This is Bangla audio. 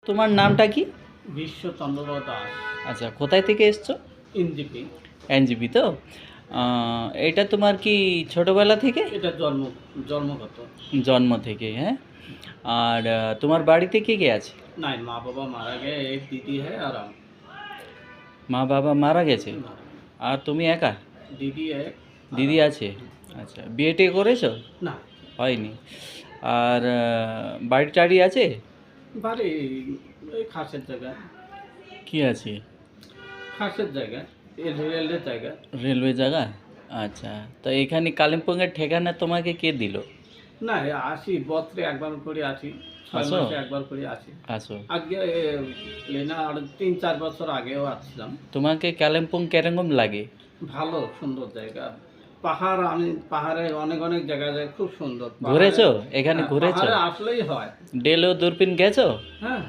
তোমার নামটা কি? বিশ্বচন্দ্র দাস। আচ্ছা, কোথায় থেকে এসছো? এনজিপি। এনজিপি তো। এটা তোমার কি ছোটবেলা থেকে? এটা জন্মগত। জন্ম থেকে, হ্যাঁ। আর তোমার বাড়িতে কে কে আছে? नहीं, माँ बाबा मारा गए, एक दीदी है और हम। মা বাবা মারা গেছে मारा गए। আর তুমি একা? दीदी है। দিদি আছে। আচ্ছা, বিয়ে টিয়ে করেছো? না, হয়নি। আর বাড়ি টাড়ি আছে? বাড়ি এই খাসের জায়গায়। কি আছে? খাসের জায়গায়, এই রেলের জায়গায়। রেলওয়ে জায়গা। আচ্ছা, তো এখানে কালিম্পংয়ের ঠিকানা তোমাকে কে দিল? না, আসি বছরে একবার করে আসি, 6 আসো? মাসে একবার করে আসি। আসো। আগে লেনা আর 3-4 বছর আগেও আসছিলাম। তোমাকে কালিম্পং কেরকম লাগে? ভালো, সুন্দর জায়গা। পাহাড়, আমি পাহাড়ে অনেক অনেক জায়গায় যাই, খুব সুন্দর। ঘুরেছো? এখানে হ্যাঁ, ঘুরেছো? পাহাড়ে আসলেই হয়। ডেলো দূরবীন গেছো? হ্যাঁ।